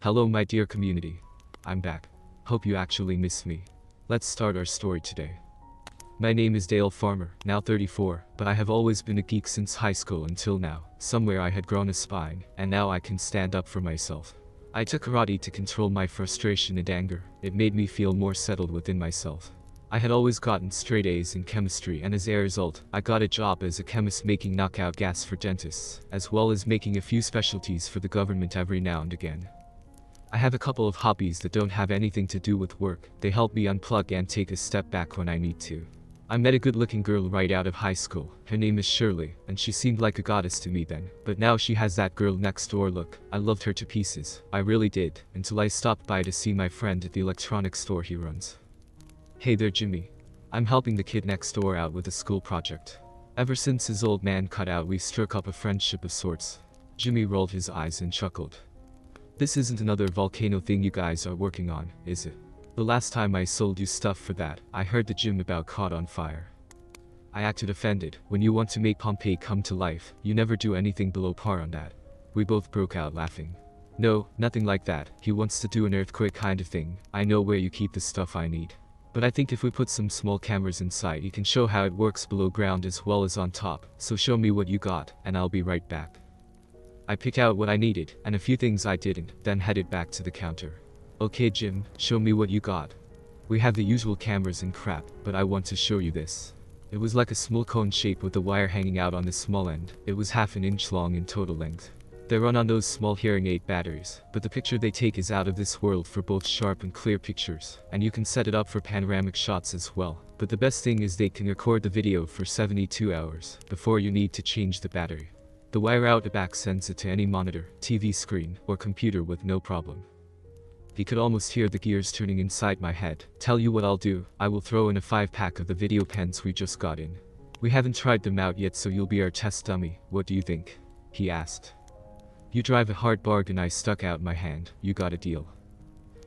Hello my dear community. I'm back. Hope you actually miss me. Let's start our story today. My name is Dale Farmer, now 34, but I have always been a geek since high school until now. Somewhere I had grown a spine, and now I can stand up for myself. I took karate to control my frustration and anger. It made me feel more settled within myself. I had always gotten straight A's in chemistry, and as a result, I got a job as a chemist making knockout gas for dentists, as well as making a few specialties for the government every now and again. I have a couple of hobbies that don't have anything to do with work. They help me unplug and take a step back when I need to. I met a good-looking girl right out of high school. Her name is Shirley, and she seemed like a goddess to me then. But now she has that girl next door look. I loved her to pieces. I really did, until I stopped by to see my friend at the electronics store he runs. Hey there Jimmy. I'm helping the kid next door out with a school project. Ever since his old man cut out, we struck up a friendship of sorts. Jimmy rolled his eyes and chuckled. This isn't another volcano thing you guys are working on, is it? The last time I sold you stuff for that, I heard the gym about caught on fire. I acted offended. When you want to make Pompeii come to life, you never do anything below par on that. We both broke out laughing. No, nothing like that. He wants to do an earthquake kind of thing. I know where you keep the stuff I need. But I think if we put some small cameras inside, you can show how it works below ground as well as on top. So show me what you got, and I'll be right back. I picked out what I needed, and a few things I didn't, then headed back to the counter. Okay Jim, show me what you got. We have the usual cameras and crap, but I want to show you this. It was like a small cone shape with the wire hanging out on the small end. It was half an inch long in total length. They run on those small hearing aid batteries, but the picture they take is out of this world for both sharp and clear pictures, and you can set it up for panoramic shots as well. But the best thing is they can record the video for 72 hours, before you need to change the battery. The wire out the back sends it to any monitor, TV screen, or computer with no problem. He could almost hear the gears turning inside my head. Tell you what I'll do, I will throw in a 5-pack of the video pens we just got in. We haven't tried them out yet, so you'll be our test dummy. What do you think? He asked. You drive a hard bargain. I stuck out my hand. You got a deal.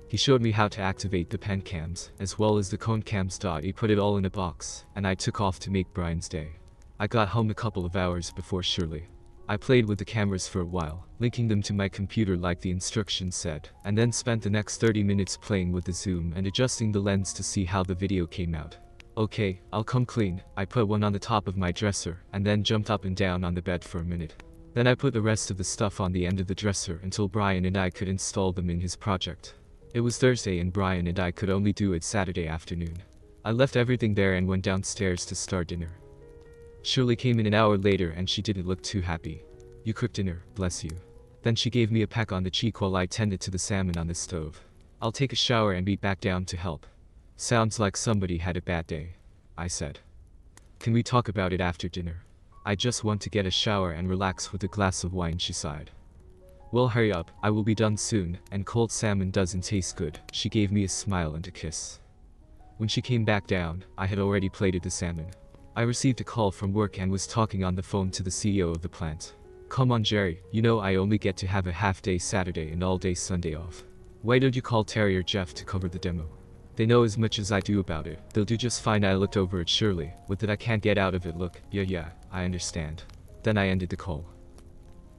He showed me how to activate the pen cams, as well as the cone cams. He put it all in a box, and I took off to make Brian's day. I got home a couple of hours before Shirley. I played with the cameras for a while, linking them to my computer like the instructions said, and then spent the next 30 minutes playing with the zoom and adjusting the lens to see how the video came out. Okay, I'll come clean. I put one on the top of my dresser, and then jumped up and down on the bed for a minute. Then I put the rest of the stuff on the end of the dresser until Brian and I could install them in his project. It was Thursday and Brian and I could only do it Saturday afternoon. I left everything there and went downstairs to start dinner. Shirley came in an hour later and she didn't look too happy. You cooked dinner, bless you. Then she gave me a peck on the cheek while I tended to the salmon on the stove. I'll take a shower and be back down to help. Sounds like somebody had a bad day, I said. Can we talk about it after dinner? I just want to get a shower and relax with a glass of wine, she sighed. Well, hurry up, I will be done soon, and cold salmon doesn't taste good. She gave me a smile and a kiss. When she came back down, I had already plated the salmon. I received a call from work and was talking on the phone to the CEO of the plant. Come on Jerry, you know I only get to have a half-day Saturday and all-day Sunday off. Why don't you call Terry or Jeff to cover the demo? They know as much as I do about it. They'll do just fine. I looked over at Shirley. With that I can't get out of it look. Yeah, I understand. Then I ended the call.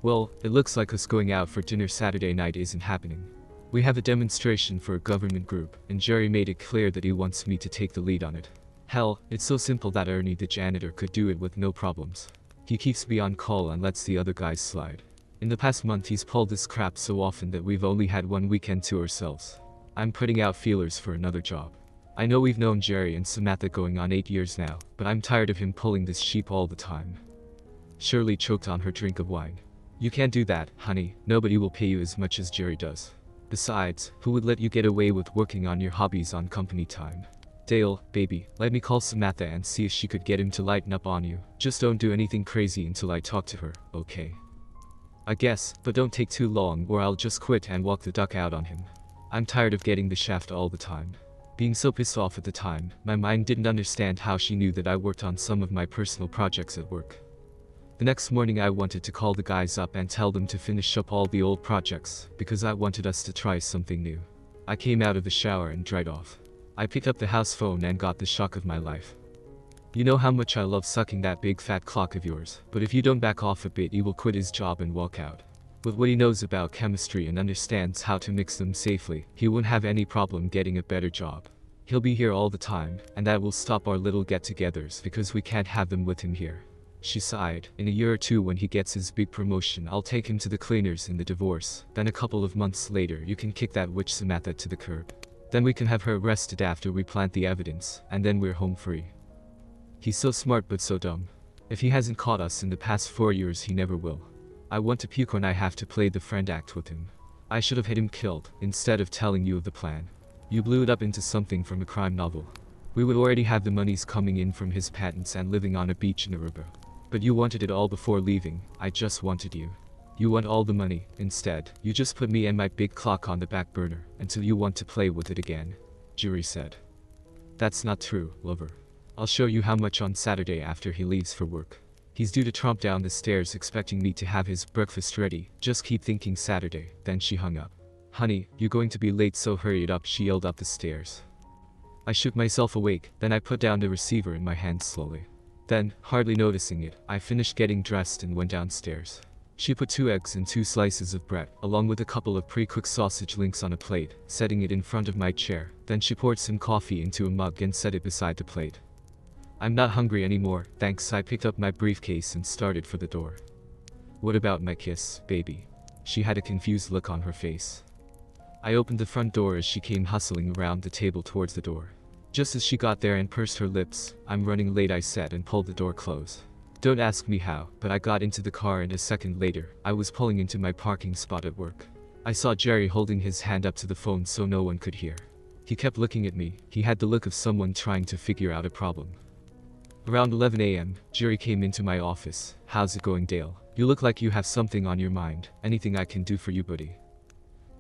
Well, it looks like us going out for dinner Saturday night isn't happening. We have a demonstration for a government group, and Jerry made it clear that he wants me to take the lead on it. Hell, it's so simple that Ernie the janitor could do it with no problems. He keeps me on call and lets the other guys slide. In the past month he's pulled this crap so often that we've only had one weekend to ourselves. I'm putting out feelers for another job. I know we've known Jerry and Samantha going on 8 years now, but I'm tired of him pulling this sheep all the time. Shirley choked on her drink of wine. You can't do that, honey. Nobody will pay you as much as Jerry does. Besides, who would let you get away with working on your hobbies on company time? Dale, baby, let me call Samantha and see if she could get him to lighten up on you. Just don't do anything crazy until I talk to her, okay? I guess, but don't take too long or I'll just quit and walk the duck out on him. I'm tired of getting the shaft all the time. Being so pissed off at the time, my mind didn't understand how she knew that I worked on some of my personal projects at work. The next morning I wanted to call the guys up and tell them to finish up all the old projects, because I wanted us to try something new. I came out of the shower and dried off. I picked up the house phone and got the shock of my life. You know how much I love sucking that big fat clock of yours, but if you don't back off a bit he will quit his job and walk out. With what he knows about chemistry and understands how to mix them safely, he won't have any problem getting a better job. He'll be here all the time, and that will stop our little get-togethers because we can't have them with him here. She sighed. In a year or two when he gets his big promotion, I'll take him to the cleaners in the divorce. Then a couple of months later you can kick that witch Samantha to the curb. Then we can have her arrested after we plant the evidence, and then we're home free. He's so smart but so dumb. If he hasn't caught us in the past 4 years he never will. I want to puke when I have to play the friend act with him. I should have had him killed, instead of telling you of the plan. You blew it up into something from a crime novel. We would already have the monies coming in from his patents and living on a beach in Aruba. But you wanted it all before leaving. I just wanted you. You want all the money. Instead, you just put me and my big clock on the back burner until you want to play with it again. Jury said. That's not true, lover. I'll show you how much on Saturday after he leaves for work. He's due to tromp down the stairs expecting me to have his breakfast ready. Just keep thinking Saturday. Then she hung up. Honey, you're going to be late, so hurry it up, she yelled up the stairs. I shook myself awake, then I put down the receiver in my hand slowly. Then, hardly noticing it, I finished getting dressed and went downstairs. She put 2 eggs and 2 slices of bread, along with a couple of pre-cooked sausage links on a plate, setting it in front of my chair. Then she poured some coffee into a mug and set it beside the plate. I'm not hungry anymore, thanks. I picked up my briefcase and started for the door. What about my kiss, baby? She had a confused look on her face. I opened the front door as she came hustling around the table towards the door. Just as she got there and pursed her lips, I'm running late, I said, and pulled the door close. Don't ask me how, but I got into the car and a second later, I was pulling into my parking spot at work. I saw Jerry holding his hand up to the phone so no one could hear. He kept looking at me. He had the look of someone trying to figure out a problem. Around 11 a.m., Jerry came into my office. How's it going, Dale? You look like you have something on your mind. Anything I can do for you, buddy?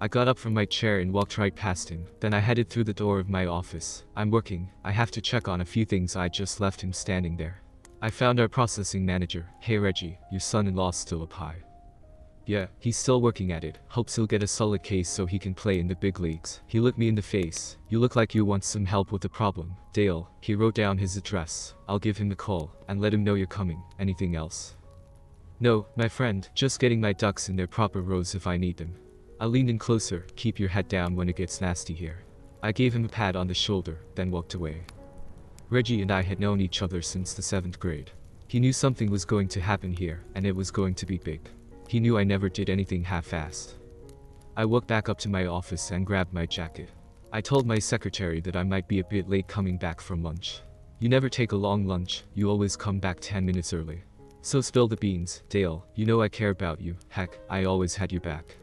I got up from my chair and walked right past him. Then I headed through the door of my office. I'm working. I have to check on a few things. I just left him standing there. I found our processing manager. Hey Reggie, your son-in-law's still up high. Yeah, he's still working at it. Hopes he'll get a solid case so he can play in the big leagues. He looked me in the face. You look like you want some help with the problem. Dale. He wrote down his address. I'll give him a call and let him know you're coming. Anything else? No, my friend, just getting my ducks in their proper rows if I need them. I leaned in closer. Keep your head down when it gets nasty here. I gave him a pat on the shoulder, then walked away. Reggie and I had known each other since the 7th grade. He knew something was going to happen here, and it was going to be big. He knew I never did anything half-assed. I walked back up to my office and grabbed my jacket. I told my secretary that I might be a bit late coming back from lunch. You never take a long lunch, you always come back 10 minutes early. So spill the beans, Dale. You know I care about you. Heck, I always had your back.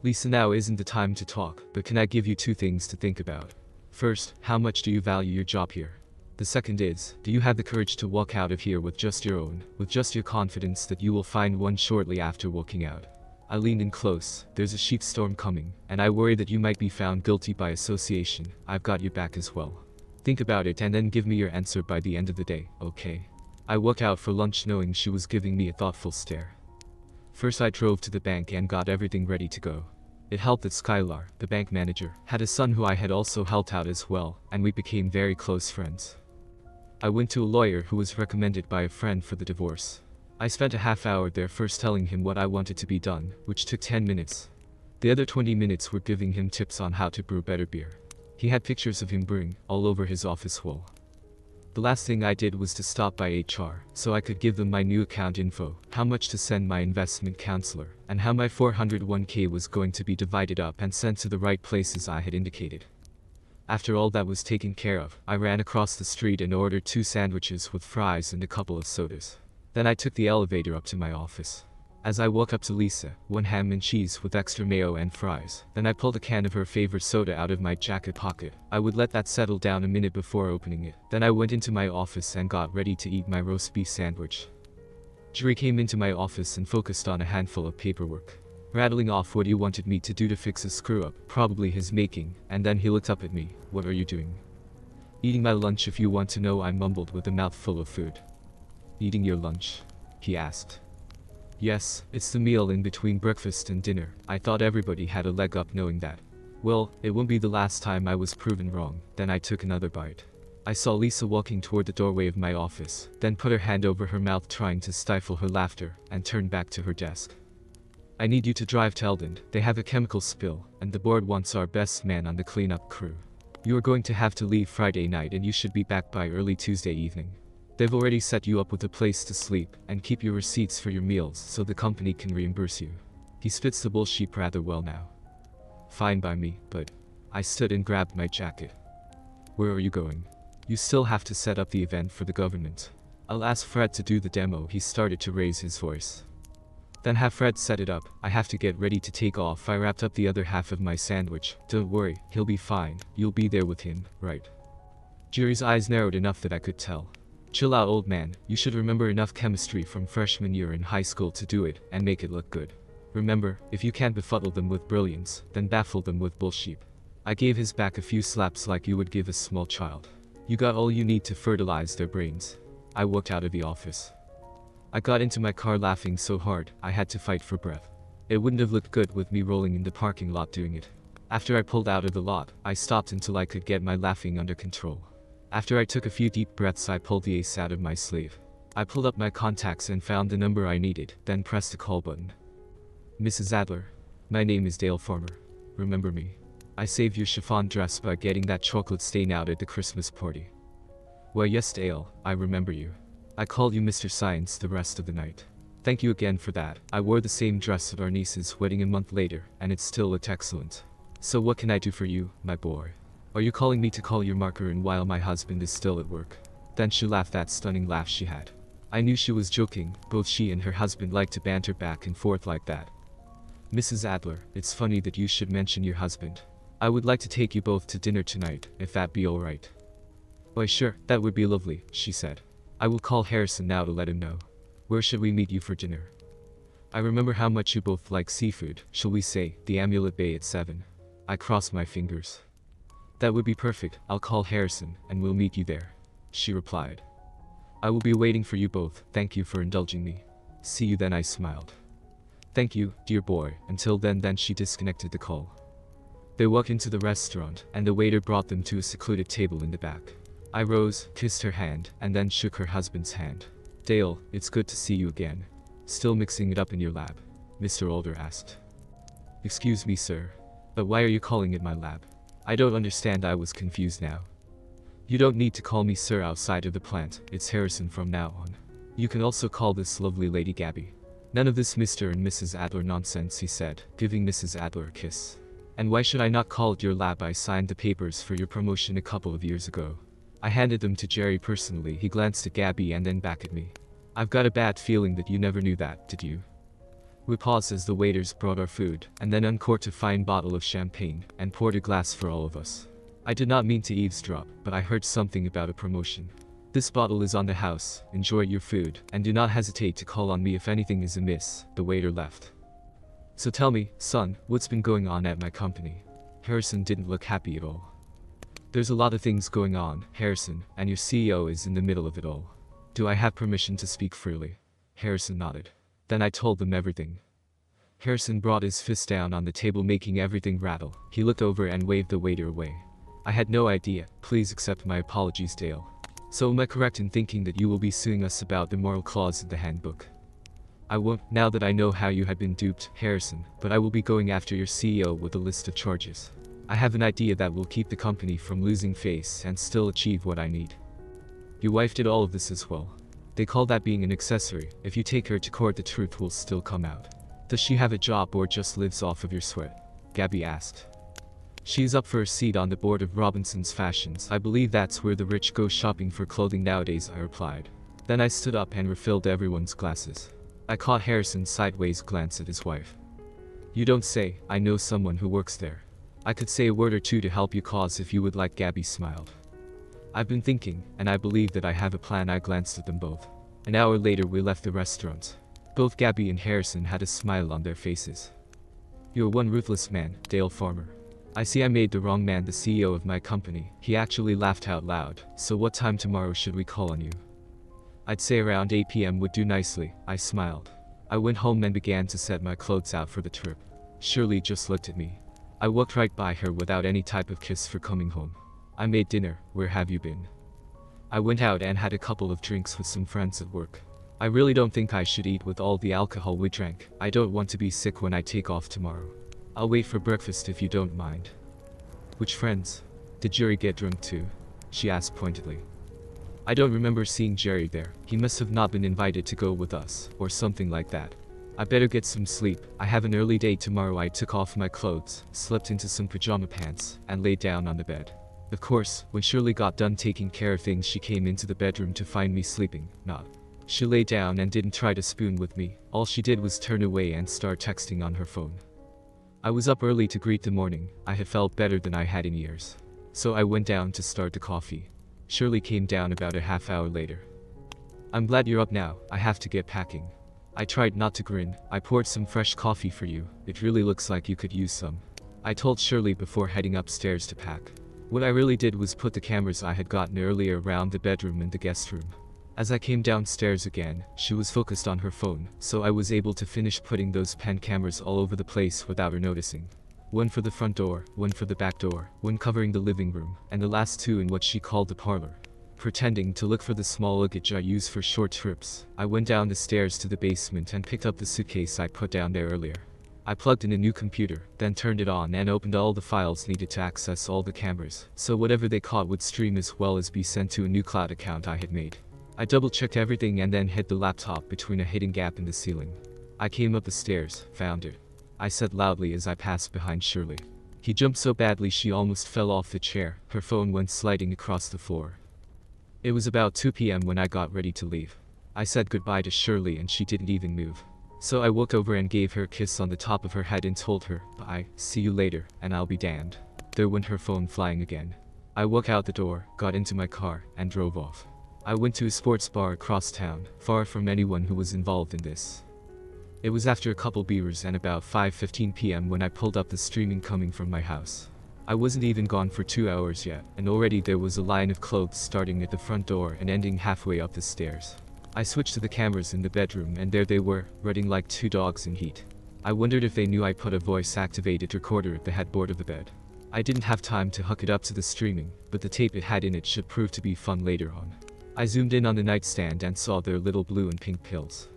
Lisa, now isn't the time to talk, but can I give you 2 things to think about? First, how much do you value your job here? The second is, do you have the courage to walk out of here with just your own, with just your confidence that you will find one shortly after walking out? I leaned in close. There's a sheep storm coming, and I worry that you might be found guilty by association. I've got your back as well. Think about it and then give me your answer by the end of the day, okay? I walked out for lunch knowing she was giving me a thoughtful stare. First I drove to the bank and got everything ready to go. It helped that Skylar, the bank manager, had a son who I had also helped out as well, and we became very close friends. I went to a lawyer who was recommended by a friend for the divorce. I spent a half hour there first telling him what I wanted to be done, which took 10 minutes. The other 20 minutes were giving him tips on how to brew better beer. He had pictures of him brewing all over his office wall. The last thing I did was to stop by HR, so I could give them my new account info, how much to send my investment counselor, and how my 401k was going to be divided up and sent to the right places I had indicated. After all that was taken care of, I ran across the street and ordered 2 sandwiches with fries and a couple of sodas. Then I took the elevator up to my office. As I walked up to Lisa, 1 ham and cheese with extra mayo and fries. Then I pulled a can of her favorite soda out of my jacket pocket. I would let that settle down a minute before opening it. Then I went into my office and got ready to eat my roast beef sandwich. Jerry came into my office and focused on a handful of paperwork, rattling off what he wanted me to do to fix a screw-up, probably his making, and then he looked up at me. What are you doing? Eating my lunch if you want to know, I mumbled with a mouthful of food. Eating your lunch? He asked. Yes, it's the meal in between breakfast and dinner. I thought everybody had a leg up knowing that. Well, it won't be the last time I was proven wrong. Then I took another bite. I saw Lisa walking toward the doorway of my office, then put her hand over her mouth trying to stifle her laughter, and turned back to her desk. I need you to drive to Eldon. They have a chemical spill, and the board wants our best man on the cleanup crew. You are going to have to leave Friday night and you should be back by early Tuesday evening. They've already set you up with a place to sleep, and keep your receipts for your meals so the company can reimburse you. He spits the bullshit rather well now. Fine by me, but... I stood and grabbed my jacket. Where are you going? You still have to set up the event for the government. I'll ask Fred to do the demo. He started to raise his voice. Then have Fred set it up. I have to get ready to take off. I wrapped up the other half of my sandwich. Don't worry, he'll be fine. You'll be there with him, right? Jerry's eyes narrowed enough that I could tell. Chill out, old man. You should remember enough chemistry from freshman year in high school to do it and make it look good. Remember, if you can't befuddle them with brilliance, then baffle them with bullshit. I gave his back a few slaps like you would give a small child. You got all you need to fertilize their brains. I walked out of the office. I got into my car laughing so hard, I had to fight for breath. It wouldn't have looked good with me rolling in the parking lot doing it. After I pulled out of the lot, I stopped until I could get my laughing under control. After I took a few deep breaths, I pulled the ace out of my sleeve. I pulled up my contacts and found the number I needed, then pressed the call button. Mrs. Adler. My name is Dale Farmer. Remember me? I saved your chiffon dress by getting that chocolate stain out at the Christmas party. Well, yes, Dale, I remember you. I called you Mr. Science the rest of the night. Thank you again for that. I wore the same dress at our niece's wedding a month later, and it still looked excellent. So what can I do for you, my boy? Are you calling me to call your marker in while my husband is still at work? Then she laughed that stunning laugh she had. I knew she was joking. Both she and her husband like to banter back and forth like that. Mrs. Adler, it's funny that you should mention your husband. I would like to take you both to dinner tonight, if that be alright. Why sure, that would be lovely, she said. I will call Harrison now to let him know. Where should we meet you for dinner? I remember how much you both like seafood. Shall we say, the Amulet Bay at 7? I crossed my fingers. That would be perfect. I'll call Harrison, and we'll meet you there, she replied. I will be waiting for you both. Thank you for indulging me. See you then, I smiled. Thank you, dear boy. Until then she disconnected the call. They walked into the restaurant, and the waiter brought them to a secluded table in the back. I rose, kissed her hand, and then shook her husband's hand. Dale, it's good to see you again. Still mixing it up in your lab? Mr. Alder asked. Excuse me, sir. But why are you calling it my lab? I don't understand. I was confused now. You don't need to call me sir outside of the plant. It's Harrison from now on. You can also call this lovely lady Gabby. None of this Mr. and Mrs. Adler nonsense, he said, giving Mrs. Adler a kiss. And why should I not call it your lab? I signed the papers for your promotion a couple of years ago. I handed them to Jerry personally. He glanced at Gabby and then back at me. I've got a bad feeling that you never knew that, did you? We paused as the waiters brought our food, and then uncorked a fine bottle of champagne, and poured a glass for all of us. I did not mean to eavesdrop, but I heard something about a promotion. This bottle is on the house. Enjoy your food, and do not hesitate to call on me if anything is amiss. The waiter left. So tell me, son, what's been going on at my company? Harrison didn't look happy at all. There's a lot of things going on, Harrison, and your CEO is in the middle of it all. Do I have permission to speak freely? Harrison nodded. Then I told them everything. Harrison brought his fist down on the table, making everything rattle. He looked over and waved the waiter away. I had no idea. Please accept my apologies, Dale. So am I correct in thinking that you will be suing us about the moral clause in the handbook? I won't, now that I know how you had been duped, Harrison, but I will be going after your CEO with a list of charges. I have an idea that will keep the company from losing face and still achieve what I need. Your wife did all of this as well. They call that being an accessory. If you take her to court, the truth will still come out. Does she have a job or just lives off of your sweat? Gabby asked. She's up for a seat on the board of Robinson's Fashions. I believe that's where the rich go shopping for clothing nowadays, I replied. Then I stood up and refilled everyone's glasses. I caught Harrison's sideways glance at his wife. You don't say. I know someone who works there. I could say a word or two to help you cause if you would like. Gabby smiled. I've been thinking, and I believe that I have a plan. I glanced at them both. An hour later we left the restaurant. Both Gabby and Harrison had a smile on their faces. You're one ruthless man, Dale Farmer. I see I made the wrong man the CEO of my company. He actually laughed out loud. So what time tomorrow should we call on you? I'd say around 8 p.m. would do nicely. I smiled. I went home and began to set my clothes out for the trip. Shirley just looked at me. I walked right by her without any type of kiss for coming home. I made dinner. Where have you been? I went out and had a couple of drinks with some friends at work. I really don't think I should eat with all the alcohol we drank. I don't want to be sick when I take off tomorrow. I'll wait for breakfast if you don't mind. Which friends? Did Jerry get drunk too? She asked pointedly. I don't remember seeing Jerry there. He must have not been invited to go with us, or something like that. I better get some sleep. I have an early day tomorrow. I took off my clothes, slept into some pajama pants, and laid down on the bed. Of course, when Shirley got done taking care of things, she came into the bedroom to find me sleeping. She lay down and didn't try to spoon with me. All she did was turn away and start texting on her phone. I was up early to greet the morning. I had felt better than I had in years. So I went down to start the coffee. Shirley came down about a half hour later. I'm glad you're up now. I have to get packing. I tried not to grin. I poured some fresh coffee for you. It really looks like you could use some. I told Shirley before heading upstairs to pack. What I really did was put the cameras I had gotten earlier around the bedroom and the guest room. As I came downstairs again, she was focused on her phone, so I was able to finish putting those pen cameras all over the place without her noticing. One for the front door, one for the back door, one covering the living room, and the last two in what she called the parlor. Pretending to look for the small luggage I use for short trips, I went down the stairs to the basement and picked up the suitcase I put down there earlier. I plugged in a new computer, then turned it on and opened all the files needed to access all the cameras, so whatever they caught would stream as well as be sent to a new cloud account I had made. I double-checked everything and then hid the laptop between a hidden gap in the ceiling. I came up the stairs, found it. I said loudly as I passed behind Shirley. He jumped so badly she almost fell off the chair. Her phone went sliding across the floor. It was about 2 p.m. when I got ready to leave. I said goodbye to Shirley and she didn't even move. So I walked over and gave her a kiss on the top of her head and told her, "Bye, see you later," and I'll be damned. There went her phone flying again. I walked out the door, got into my car, and drove off. I went to a sports bar across town, far from anyone who was involved in this. It was after a couple beers and about 5:15 p.m. when I pulled up the streaming coming from my house. I wasn't even gone for 2 hours yet, and already there was a line of clothes starting at the front door and ending halfway up the stairs. I switched to the cameras in the bedroom and there they were, running like two dogs in heat. I wondered if they knew I put a voice-activated recorder at the headboard of the bed. I didn't have time to hook it up to the streaming, but the tape it had in it should prove to be fun later on. I zoomed in on the nightstand and saw their little blue and pink pills.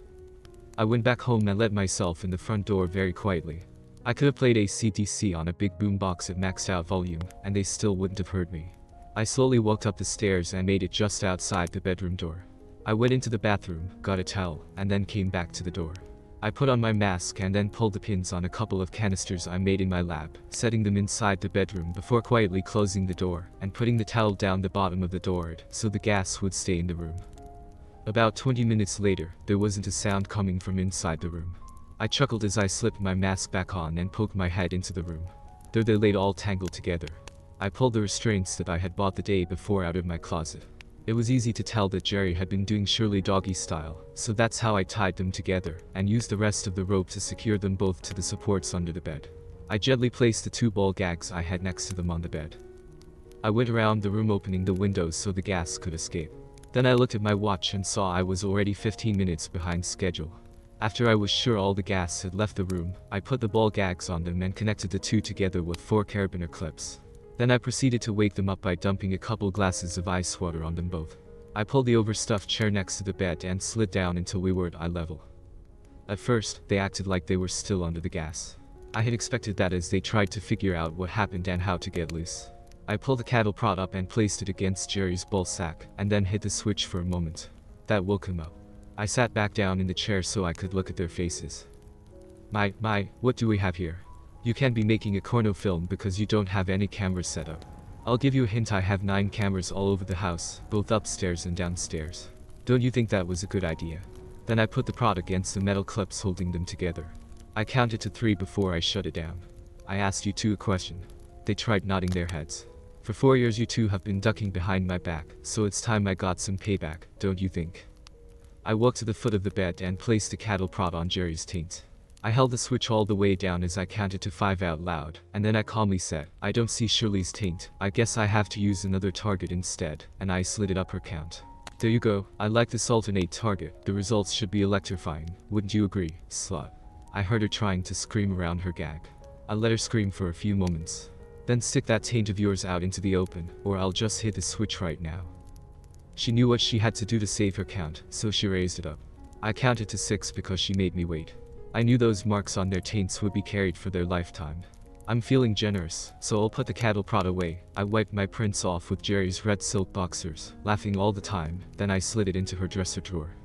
I went back home and let myself in the front door very quietly. I could have played AC/DC on a big boombox at maxed out volume, and they still wouldn't have heard me. I slowly walked up the stairs and made it just outside the bedroom door. I went into the bathroom, got a towel, and then came back to the door. I put on my mask and then pulled the pins on a couple of canisters I made in my lab, setting them inside the bedroom before quietly closing the door and putting the towel down the bottom of the door so the gas would stay in the room. About 20 minutes later, there wasn't a sound coming from inside the room. I chuckled as I slipped my mask back on and poked my head into the room. There they laid all tangled together. I pulled the restraints that I had bought the day before out of my closet. It was easy to tell that Jerry had been doing Shirley doggy style, so that's how I tied them together and used the rest of the rope to secure them both to the supports under the bed. I gently placed the two ball gags I had next to them on the bed. I went around the room opening the windows so the gas could escape. Then I looked at my watch and saw I was already 15 minutes behind schedule. After I was sure all the gas had left the room, I put the ball gags on them and connected the two together with 4 carabiner clips. Then I proceeded to wake them up by dumping a couple glasses of ice water on them both. I pulled the overstuffed chair next to the bed and slid down until we were at eye level. At first, they acted like they were still under the gas. I had expected that as they tried to figure out what happened and how to get loose. I pulled the cattle prod up and placed it against Jerry's ball sack, and then hit the switch for a moment. That woke him up. I sat back down in the chair so I could look at their faces. What do we have here? You can't be making a porno film because you don't have any cameras set up. I'll give you a hint, I have 9 cameras all over the house, both upstairs and downstairs. Don't you think that was a good idea? Then I put the prod against the metal clips holding them together. I counted to 3 before I shut it down. I asked you two a question. They tried nodding their heads. For 4 years you two have been ducking behind my back, so it's time I got some payback, don't you think? I walked to the foot of the bed and placed the cattle prod on Jerry's taint. I held the switch all the way down as I counted to 5 out loud, and then I calmly said, I don't see Shirley's taint, I guess I have to use another target instead, and I slid it up her count. There you go, I like this alternate target, the results should be electrifying, wouldn't you agree, slut? I heard her trying to scream around her gag. I let her scream for a few moments. Then stick that taint of yours out into the open, or I'll just hit the switch right now. She knew what she had to do to save her count, so she raised it up. I counted to 6 because she made me wait. I knew those marks on their taints would be carried for their lifetime. I'm feeling generous, so I'll put the cattle prod away. I wiped my prints off with Jerry's red silk boxers, laughing all the time, then I slid it into her dresser drawer.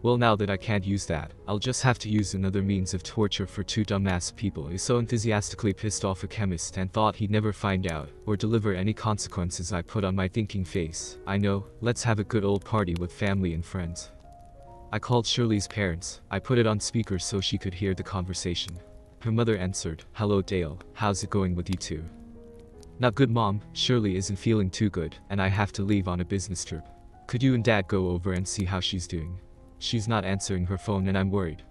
Well, now that I can't use that, I'll just have to use another means of torture for two dumbass people who so enthusiastically pissed off a chemist and thought he'd never find out, or deliver any consequences. I put on my thinking face. I know, let's have a good old party with family and friends. I called Shirley's parents. I put it on speaker so she could hear the conversation. Her mother answered, "Hello Dale, how's it going with you two?" "Not good, Mom. Shirley isn't feeling too good, and I have to leave on a business trip. Could you and Dad go over and see how she's doing? She's not answering her phone and I'm worried."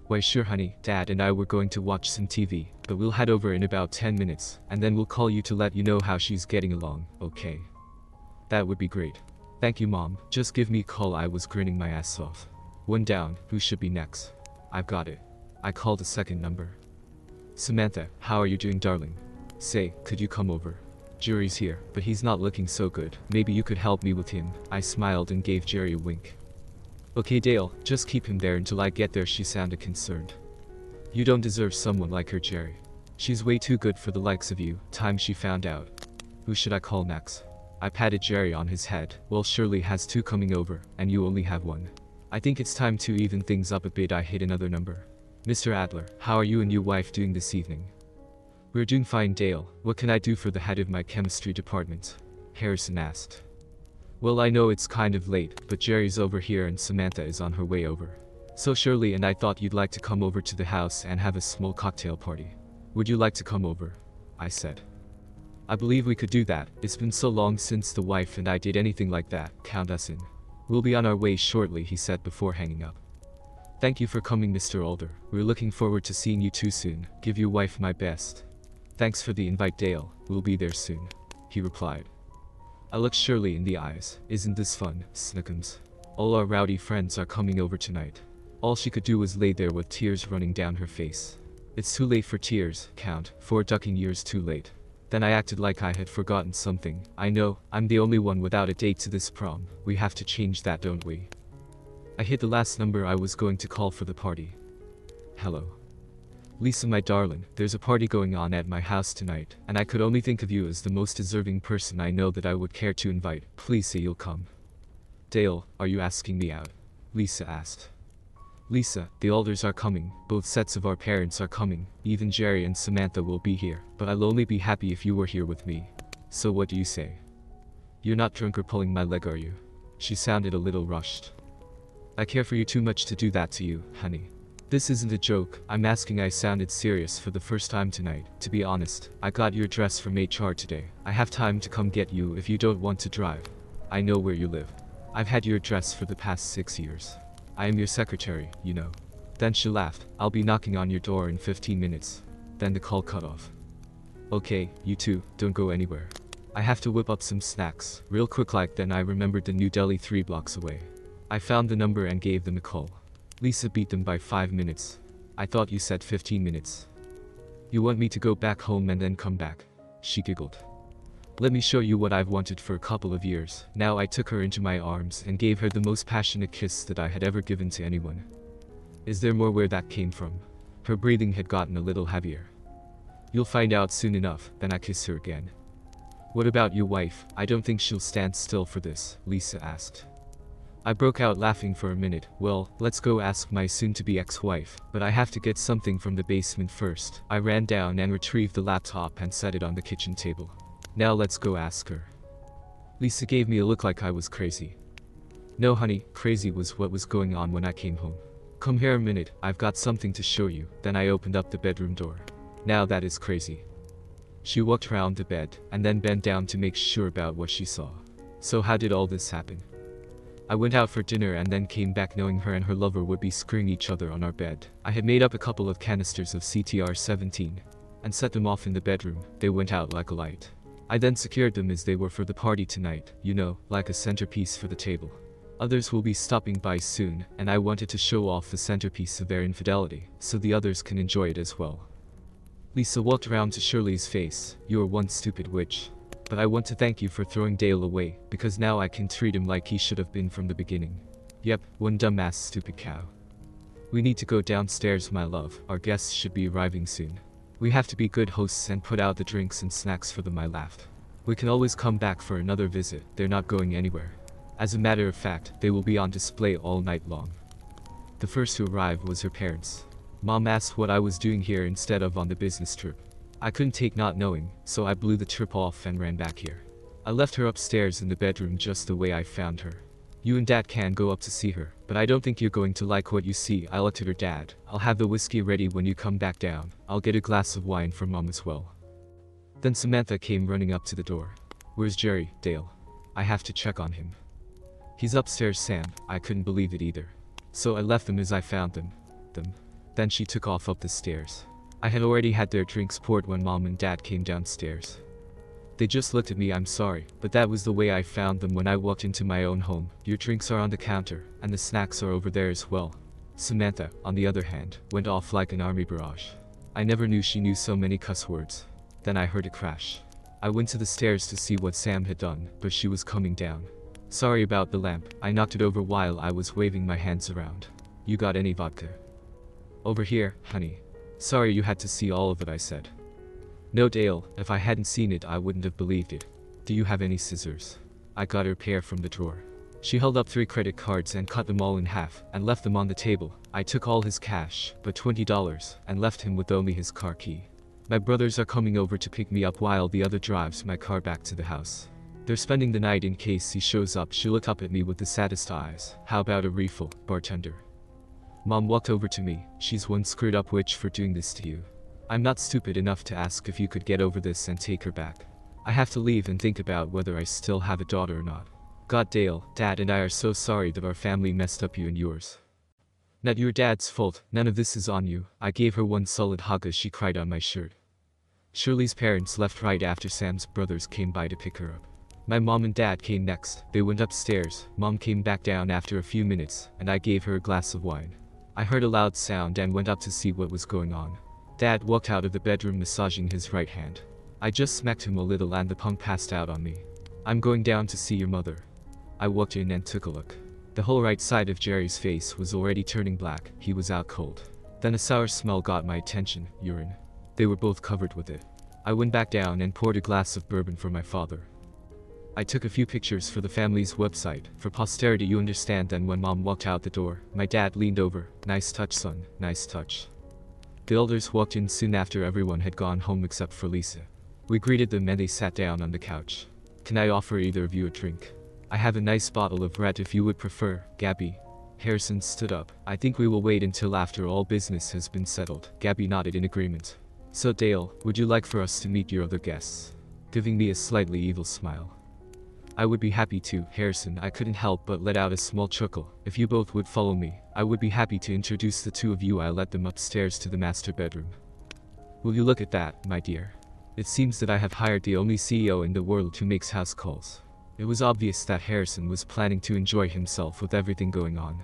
"Why sure honey, Dad and I were going to watch some TV, but we'll head over in about 10 minutes, and then we'll call you to let you know how she's getting along, okay?" "That would be great. Thank you Mom, just give me a call." I was grinning my ass off. One down, who should be next? "I've got it." I called a second number. "Samantha, how are you doing darling? Say, could you come over? Jerry's here, but he's not looking so good. Maybe you could help me with him." I smiled and gave Jerry a wink. "Okay Dale, just keep him there until I get there." She sounded concerned. "You don't deserve someone like her, Jerry. She's way too good for the likes of you." Time she found out. "Who should I call next?" I patted Jerry on his head. "Well, Shirley has two coming over, and you only have one. I think it's time to even things up a bit." I hit another number. "Mr. Adler, how are you and your wife doing this evening?" "We're doing fine Dale. What can I do for the head of my chemistry department?" Harrison asked. "Well, I know it's kind of late, but Jerry's over here and Samantha is on her way over. So Shirley and I thought you'd like to come over to the house and have a small cocktail party. Would you like to come over?" I said. "I believe we could do that. It's been so long since the wife and I did anything like that. Count us in. We'll be on our way shortly," he said before hanging up. "Thank you for coming Mr. Alder. We're looking forward to seeing you too soon. Give your wife my best." "Thanks for the invite Dale. We'll be there soon," he replied. I looked Shirley in the eyes. "Isn't this fun, Snickums? All our rowdy friends are coming over tonight." All she could do was lay there with tears running down her face. "It's too late for tears, Count. 4 ducking years too late." Then I acted like I had forgotten something. "I know, I'm the only one without a date to this prom. We have to change that, don't we?" I hit the last number I was going to call for the party. "Hello. Lisa my darling, there's a party going on at my house tonight, and I could only think of you as the most deserving person I know that I would care to invite. Please say you'll come." "Dale, are you asking me out?" Lisa asked. "Lisa, the Alders are coming, both sets of our parents are coming, even Jerry and Samantha will be here, but I'll only be happy if you were here with me. So what do you say? You're not drunk or pulling my leg, are you?" She sounded a little rushed. "I care for you too much to do that to you, honey. This isn't a joke, I'm asking." I sounded serious for the first time tonight. "To be honest, I got your address from HR today. I have time to come get you if you don't want to drive. I know where you live. I've had your address for the past 6 years. I am your secretary, you know." Then she laughed. "I'll be knocking on your door in 15 minutes. Then the call cut off. "Okay, you two, don't go anywhere. I have to whip up some snacks, real quick." Then I remembered the New Deli 3 blocks away. I found the number and gave them a call. "Lisa beat them by 5 minutes. I thought you said 15 minutes. You want me to go back home and then come back?" She giggled. "Let me show you what I've wanted for a couple of years." Now I took her into my arms and gave her the most passionate kiss that I had ever given to anyone. Is there more where that came from? Her breathing had gotten a little heavier. "You'll find out soon enough." Then I kissed her again. "What about your wife? I don't think she'll stand still for this," Lisa asked. I broke out laughing for a minute. "Well, let's go ask my soon-to-be ex-wife, but I have to get something from the basement first." I ran down and retrieved the laptop and set it on the kitchen table. "Now let's go ask her." Lisa gave me a look like I was crazy. "No honey, crazy was what was going on when I came home. Come here a minute, I've got something to show you." Then I opened up the bedroom door. "Now that is crazy." She walked around the bed, and then bent down to make sure about what she saw. "So how did all this happen?" "I went out for dinner and then came back knowing her and her lover would be screwing each other on our bed. I had made up a couple of canisters of CTR-17 and set them off in the bedroom. They went out like a light. I then secured them as they were for the party tonight, you know, like a centerpiece for the table. Others will be stopping by soon, and I wanted to show off the centerpiece of their infidelity, so the others can enjoy it as well." Lisa walked around to Shirley's face. "You're one stupid witch. But I want to thank you for throwing Dale away, because now I can treat him like he should have been from the beginning." Yep, one dumbass stupid cow. We need to go downstairs, my love. Our guests should be arriving soon. We have to be good hosts and put out the drinks and snacks for them, I laughed. We can always come back for another visit, they're not going anywhere. As a matter of fact, they will be on display all night long. The first to arrive was her parents. Mom asked what I was doing here instead of on the business trip. I couldn't take not knowing, so I blew the trip off and ran back here. I left her upstairs in the bedroom just the way I found her. You and Dad can go up to see her, but I don't think you're going to like what you see. I looked at her dad. I'll have the whiskey ready when you come back down. I'll get a glass of wine for Mom as well. Then Samantha came running up to the door. Where's Jerry, Dale? I have to check on him. He's upstairs, Sam. I couldn't believe it either. So I left them as I found them. Then she took off up the stairs. I had already had their drinks poured when Mom and Dad came downstairs. They just looked at me. I'm sorry, but that was the way I found them when I walked into my own home. Your drinks are on the counter, and the snacks are over there as well. Samantha, on the other hand, went off like an army barrage. I never knew she knew so many cuss words. Then I heard a crash. I went to the stairs to see what Sam had done, but she was coming down. Sorry about the lamp, I knocked it over while I was waving my hands around. You got any vodka? Over here, honey. Sorry you had to see all of it, I said. No, Dale, if I hadn't seen it I wouldn't have believed it. Do you have any scissors? I got her a pair from the drawer. She held up 3 credit cards and cut them all in half, and left them on the table. I took all his cash, but $20, and left him with only his car key. My brothers are coming over to pick me up while the other drives my car back to the house. They're spending the night in case he shows up. She looked up at me with the saddest eyes. How about a refill, bartender? Mom walked over to me. She's one screwed up witch for doing this to you. I'm not stupid enough to ask if you could get over this and take her back. I have to leave and think about whether I still have a daughter or not. God, Dale, Dad and I are so sorry that our family messed up you and yours. Not your dad's fault, none of this is on you. I gave her one solid hug as she cried on my shirt. Shirley's parents left right after Sam's brothers came by to pick her up. My mom and dad came next. They went upstairs. Mom came back down after a few minutes, and I gave her a glass of wine. I heard a loud sound and went up to see what was going on. Dad walked out of the bedroom massaging his right hand. I just smacked him a little and the punk passed out on me. I'm going down to see your mother. I walked in and took a look. The whole right side of Jerry's face was already turning black. He was out cold. Then a sour smell got my attention. Urine. They were both covered with it. I went back down and poured a glass of bourbon for my father. I took a few pictures for the family's website, for posterity, you understand. Then when Mom walked out the door, my dad leaned over. Nice touch, son, nice touch. The elders walked in soon after everyone had gone home except for Lisa. We greeted them and they sat down on the couch. Can I offer either of you a drink? I have a nice bottle of red if you would prefer, Gabby. Harrison stood up. I think we will wait until after all business has been settled. Gabby nodded in agreement. So Dale, would you like for us to meet your other guests? Giving me a slightly evil smile. I would be happy to, Harrison. I couldn't help but let out a small chuckle. If you both would follow me, I would be happy to introduce the two of you. I led them upstairs to the master bedroom. Will you look at that, my dear? It seems that I have hired the only CEO in the world who makes house calls. It was obvious that Harrison was planning to enjoy himself with everything going on.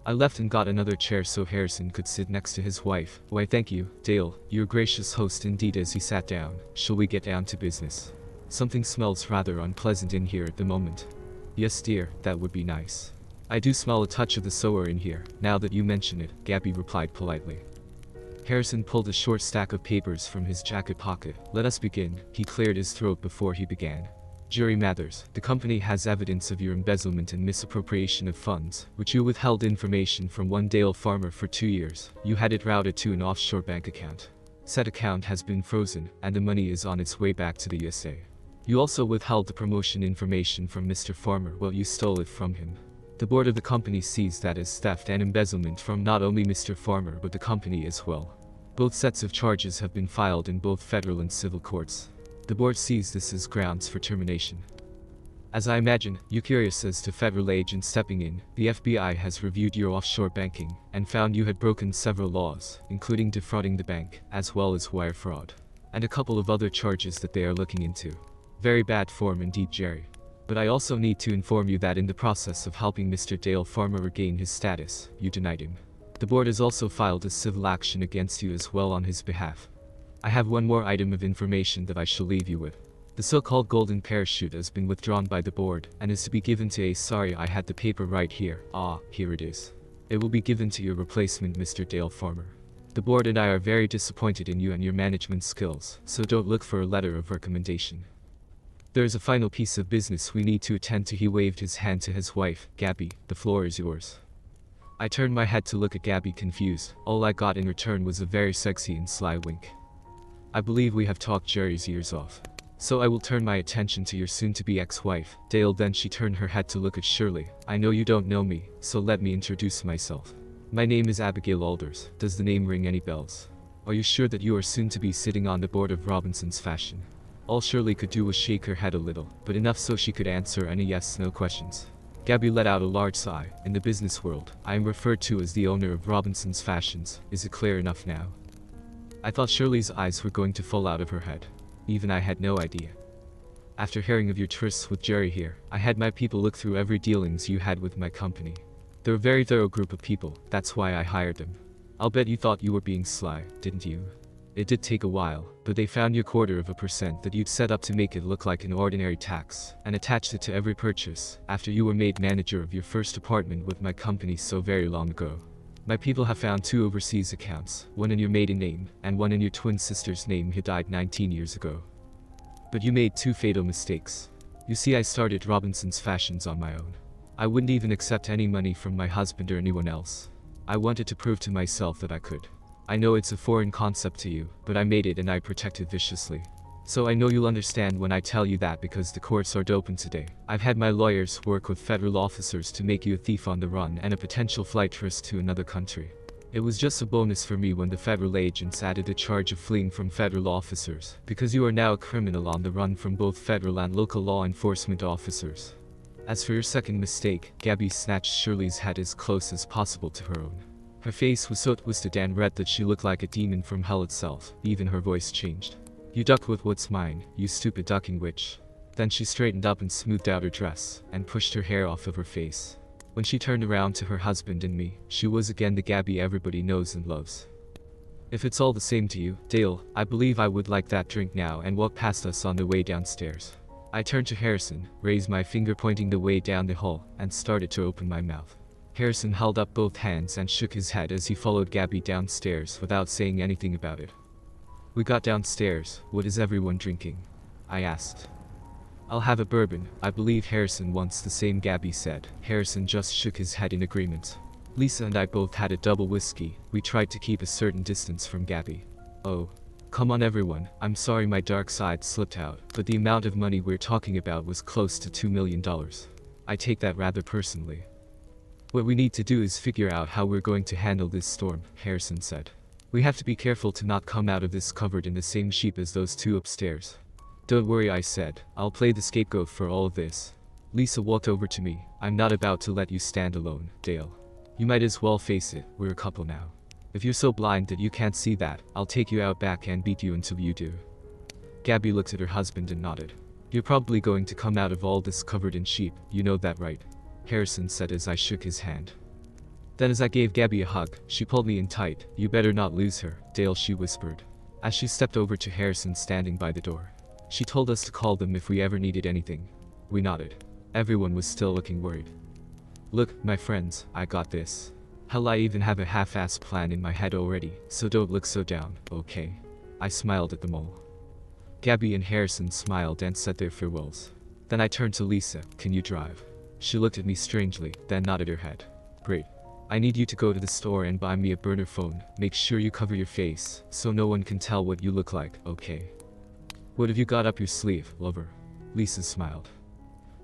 I left and got another chair so Harrison could sit next to his wife. Why, thank you, Dale. You're a gracious host indeed. As he sat down, shall we get down to business? Something smells rather unpleasant in here at the moment. Yes, dear, that would be nice. I do smell a touch of the sour in here, now that you mention it, Gabby replied politely. Harrison pulled a short stack of papers from his jacket pocket. Let us begin. He cleared his throat before he began. Jury Mathers, the company has evidence of your embezzlement and misappropriation of funds, which you withheld information from one Dale Farmer for 2 years. You had it routed to an offshore bank account. Said account has been frozen, and the money is on its way back to the USA. You also withheld the promotion information from Mr. Farmer while you stole it from him. The board of the company sees that as theft and embezzlement from not only Mr. Farmer but the company as well. Both sets of charges have been filed in both federal and civil courts. The board sees this as grounds for termination. As I imagine, you're curious as to federal agents stepping in. The FBI has reviewed your offshore banking and found you had broken several laws, including defrauding the bank, as well as wire fraud, and a couple of other charges that they are looking into. Very bad form indeed, Jerry. But I also need to inform you that in the process of helping Mr. Dale Farmer regain his status, you denied him. The board has also filed a civil action against you as well on his behalf. I have one more item of information that I shall leave you with. The so-called golden parachute has been withdrawn by the board and is to be given to a sorry I had the paper right here. Ah, here it is. It will be given to your replacement, Mr. Dale Farmer. The board and I are very disappointed in you and your management skills, so don't look for a letter of recommendation. There is a final piece of business we need to attend to. He waved his hand to his wife. Gabby, the floor is yours. I turned my head to look at Gabby, confused. All I got in return was a very sexy and sly wink. I believe we have talked Jerry's ears off. So I will turn my attention to your soon-to-be ex-wife, Dale. Then she turned her head to look at Shirley. I know you don't know me, so let me introduce myself. My name is Abigail Alders. Does the name ring any bells? Are you sure that you are soon to be sitting on the board of Robinson's Fashion? All Shirley could do was shake her head a little, but enough so she could answer any yes/no questions. Gabby let out a large sigh. In the business world, I am referred to as the owner of Robinson's Fashions. Is it clear enough now? I thought Shirley's eyes were going to fall out of her head. Even I had no idea. After hearing of your trysts with Jerry here, I had my people look through every dealings you had with my company. They're a very thorough group of people, that's why I hired them. I'll bet you thought you were being sly, didn't you? It did take a while, but they found your 0.25% that you'd set up to make it look like an ordinary tax, and attached it to every purchase, after you were made manager of your first department with my company so very long ago. My people have found 2 overseas accounts, one in your maiden name, and one in your twin sister's name who died 19 years ago. But you made 2 fatal mistakes. You see, I started Robinson's Fashions on my own. I wouldn't even accept any money from my husband or anyone else. I wanted to prove to myself that I could. I know it's a foreign concept to you, but I made it and I protected viciously. So I know you'll understand when I tell you that because the courts are open today. I've had my lawyers work with federal officers to make you a thief on the run and a potential flight risk to another country. It was just a bonus for me when the federal agents added the charge of fleeing from federal officers, because you are now a criminal on the run from both federal and local law enforcement officers. As for your second mistake, Gabby snatched Shirley's head as close as possible to her own. Her face was so twisted and red that she looked like a demon from hell itself. Even her voice changed. You ducked with what's mine, you stupid ducking witch. Then she straightened up and smoothed out her dress, and pushed her hair off of her face. When she turned around to her husband and me, she was again the Gabby everybody knows and loves. If it's all the same to you, Dale, I believe I would like that drink now, and walked past us on the way downstairs. I turned to Harrison, raised my finger pointing the way down the hall, and started to open my mouth. Harrison held up both hands and shook his head as he followed Gabby downstairs without saying anything about it. We got downstairs. What is everyone drinking? I asked. I'll have a bourbon. I believe Harrison wants the same, Gabby said. Harrison just shook his head in agreement. Lisa and I both had a double whiskey. We tried to keep a certain distance from Gabby. Oh. Come on everyone, I'm sorry my dark side slipped out, but the amount of money we're talking about was close to $2 million. I take that rather personally. What we need to do is figure out how we're going to handle this storm, Harrison said. We have to be careful to not come out of this covered in the same sheep as those 2 upstairs. Don't worry, I said. I'll play the scapegoat for all of this. Lisa walked over to me. I'm not about to let you stand alone, Dale. You might as well face it, we're a couple now. If you're so blind that you can't see that, I'll take you out back and beat you until you do. Gabby looked at her husband and nodded. You're probably going to come out of all this covered in sheep, you know that, right? Harrison said as I shook his hand. Then as I gave Gabby a hug, she pulled me in tight. You better not lose her, Dale, she whispered, as she stepped over to Harrison standing by the door. She told us to call them if we ever needed anything. We nodded. Everyone was still looking worried. Look, my friends, I got this. Hell, I even have a half-assed plan in my head already, so don't look so down, okay? I smiled at them all. Gabby and Harrison smiled and said their farewells. Then I turned to Lisa. Can you drive? She looked at me strangely, then nodded her head. Great. I need you to go to the store and buy me a burner phone. Make sure you cover your face, so no one can tell what you look like, okay? What have you got up your sleeve, lover? Lisa smiled.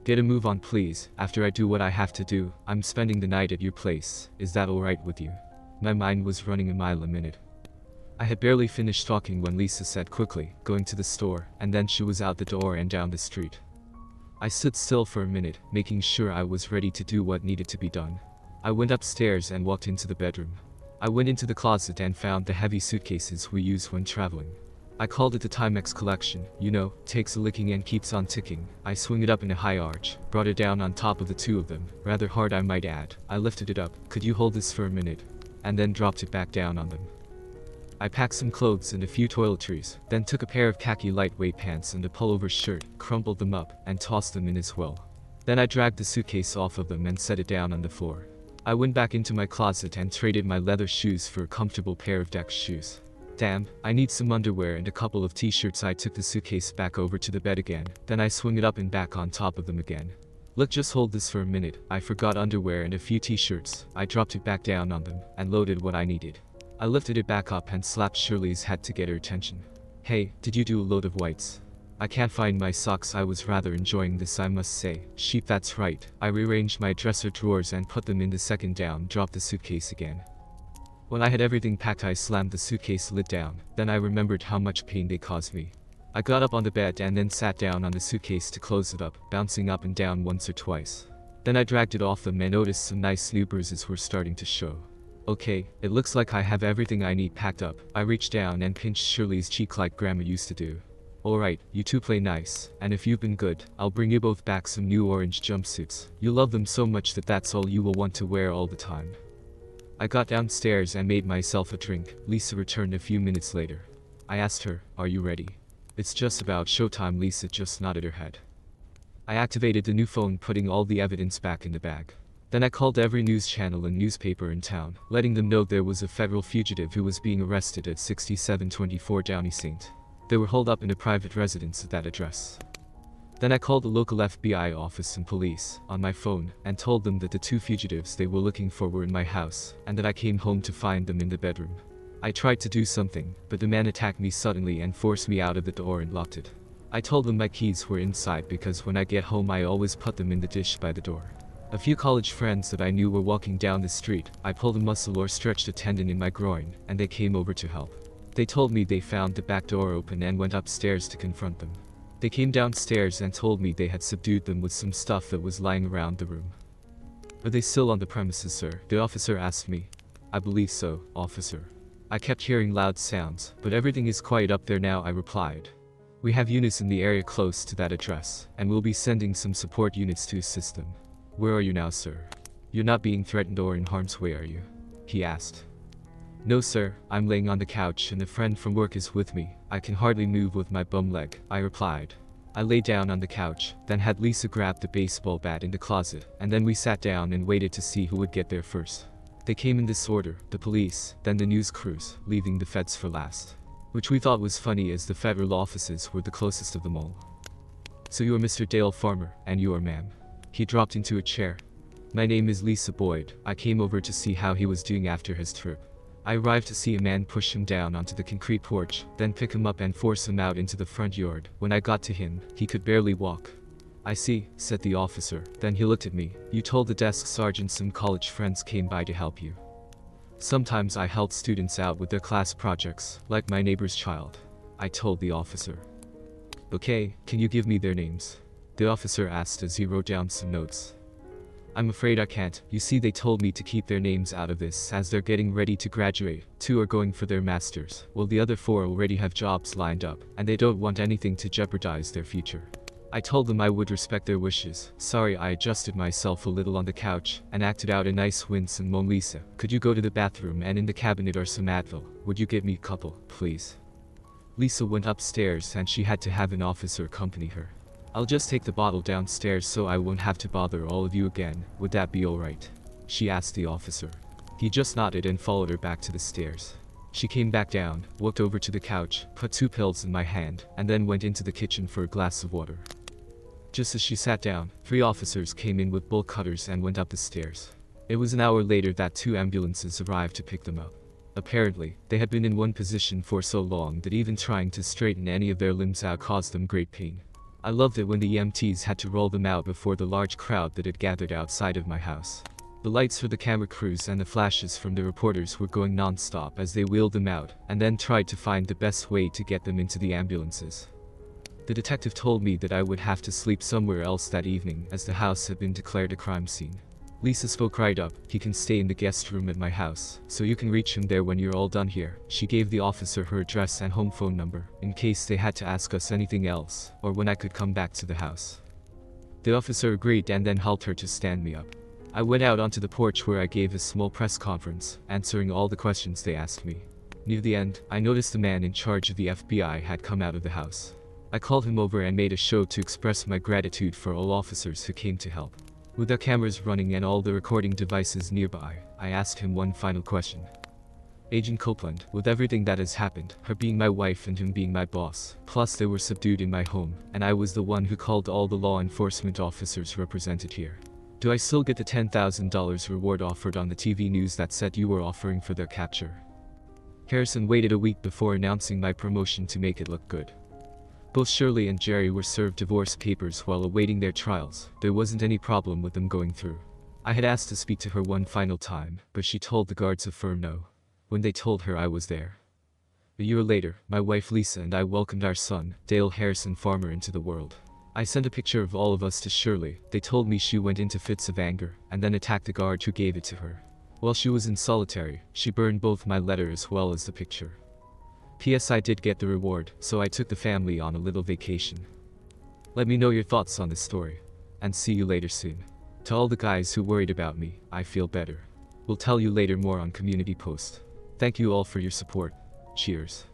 Get a move on, please. After I do what I have to do, I'm spending the night at your place. Is that alright with you? My mind was running a mile a minute. I had barely finished talking when Lisa said quickly, going to the store, and then she was out the door and down the street. I stood still for a minute, making sure I was ready to do what needed to be done. I went upstairs and walked into the bedroom. I went into the closet and found the heavy suitcases we use when traveling. I called it the Timex collection, you know, takes a licking and keeps on ticking. I swung it up in a high arch, brought it down on top of the 2 of them, rather hard I might add. I lifted it up. Could you hold this for a minute? And then dropped it back down on them. I packed some clothes and a few toiletries, then took a pair of khaki lightweight pants and a pullover shirt, crumpled them up, and tossed them in as well. Then I dragged the suitcase off of them and set it down on the floor. I went back into my closet and traded my leather shoes for a comfortable pair of deck shoes. Damn, I need some underwear and a couple of t-shirts. I took the suitcase back over to the bed again, then I swung it up and back on top of them again. Look, just hold this for a minute. I forgot underwear and a few t-shirts. I dropped it back down on them, and loaded what I needed. I lifted it back up and slapped Shirley's head to get her attention. Hey, did you do a load of whites? I can't find my socks. I was rather enjoying this, I must say. Sheep, that's right. I rearranged my dresser drawers and put them in the second down, dropped the suitcase again. When I had everything packed, I slammed the suitcase lid down. Then I remembered how much pain they caused me. I got up on the bed and then sat down on the suitcase to close it up, bouncing up and down once or twice. Then I dragged it off them and noticed some nice new bruises were starting to show. Okay, it looks like I have everything I need packed up. I reached down and pinched Shirley's cheek like Grandma used to do. Alright, you two play nice, and if you've been good, I'll bring you both back some new orange jumpsuits. You love them so much that that's all you will want to wear all the time. I got downstairs and made myself a drink. Lisa returned a few minutes later. I asked her, "Are you ready?" "It's just about showtime." Lisa just nodded her head. I activated the new phone, putting all the evidence back in the bag. Then I called every news channel and newspaper in town, letting them know there was a federal fugitive who was being arrested at 6724 Downey St. They were holed up in a private residence at that address. Then I called the local FBI office and police on my phone and told them that the two fugitives they were looking for were in my house and that I came home to find them in the bedroom. I tried to do something, but the man attacked me suddenly and forced me out of the door and locked it. I told them my keys were inside because when I get home I always put them in the dish by the door. A few college friends that I knew were walking down the street. I pulled a muscle or stretched a tendon in my groin, and they came over to help. They told me they found the back door open and went upstairs to confront them. They came downstairs and told me they had subdued them with some stuff that was lying around the room. "Are they still on the premises, sir?" the officer asked me. "I believe so, officer. I kept hearing loud sounds, but everything is quiet up there now," I replied. "We have units in the area close to that address, and we'll be sending some support units to assist them." "Where are you now, sir? You're not being threatened or in harm's way, are you?" he asked. "No, sir, I'm laying on the couch and a friend from work is with me. I can hardly move with my bum leg," I replied. I lay down on the couch, then had Lisa grab the baseball bat in the closet, and then we sat down and waited to see who would get there first. They came in this order: the police, then the news crews, leaving the feds for last. Which we thought was funny as the federal offices were the closest of them all. "So you are Mr. Dale Farmer, and you are, ma'am?" He dropped into a chair. "My name is Lisa Boyd. I came over to see how he was doing after his trip. I arrived to see a man push him down onto the concrete porch, then pick him up and force him out into the front yard. When I got to him, he could barely walk." "I see," said the officer. Then he looked at me. "You told the desk sergeant some college friends came by to help you." "Sometimes I help students out with their class projects, like my neighbor's child," I told the officer. "Okay, can you give me their names?" the officer asked as he wrote down some notes. "I'm afraid I can't. You see, they told me to keep their names out of this as they're getting ready to graduate. 2 are going for their masters, while the other 4 already have jobs lined up, and they don't want anything to jeopardize their future." I told them I would respect their wishes. Sorry, I adjusted myself a little on the couch and acted out a nice wince and moaned, "Lisa, could you go to the bathroom, and in the cabinet are some Advil. Would you get me a couple, please?" Lisa went upstairs and she had to have an officer accompany her. "I'll just take the bottle downstairs so I won't have to bother all of you again. Would that be alright?" she asked the officer. He just nodded and followed her back to the stairs. She came back down, walked over to the couch, put 2 pills in my hand, and then went into the kitchen for a glass of water. Just as she sat down, 3 officers came in with bolt cutters and went up the stairs. It was an hour later that 2 ambulances arrived to pick them up. Apparently, they had been in one position for so long that even trying to straighten any of their limbs out caused them great pain. I loved it when the EMTs had to roll them out before the large crowd that had gathered outside of my house. The lights for the camera crews and the flashes from the reporters were going non-stop as they wheeled them out, and then tried to find the best way to get them into the ambulances. The detective told me that I would have to sleep somewhere else that evening as the house had been declared a crime scene. Lisa spoke right up. "He can stay in the guest room at my house, so you can reach him there when you're all done here." She gave the officer her address and home phone number, in case they had to ask us anything else, or when I could come back to the house. The officer agreed and then helped her to stand me up. I went out onto the porch where I gave a small press conference, answering all the questions they asked me. Near the end, I noticed the man in charge of the FBI had come out of the house. I called him over and made a show to express my gratitude for all officers who came to help. With our cameras running and all the recording devices nearby, I asked him one final question. Agent Copeland, with everything that has happened, her being my wife and him being my boss, plus they were subdued in my home, and I was the one who called all the law enforcement officers represented here. Do I still get the $10,000 reward offered on the TV news that said you were offering for their capture? Harrison waited a week before announcing my promotion to make it look good. Both Shirley and Jerry were served divorce papers while awaiting their trials. There wasn't any problem with them going through. I had asked to speak to her one final time, but she told the guards a firm no. When they told her I was there. A year later, my wife Lisa and I welcomed our son, Dale Harrison Farmer, into the world. I sent a picture of all of us to Shirley. They told me she went into fits of anger, and then attacked the guard who gave it to her. While she was in solitary, she burned both my letter as well as the picture. P.S. I did get the reward, so I took the family on a little vacation. Let me know your thoughts on this story. And see you later soon. To all the guys who worried about me, I feel better. We'll tell you later more on community post. Thank you all for your support. Cheers.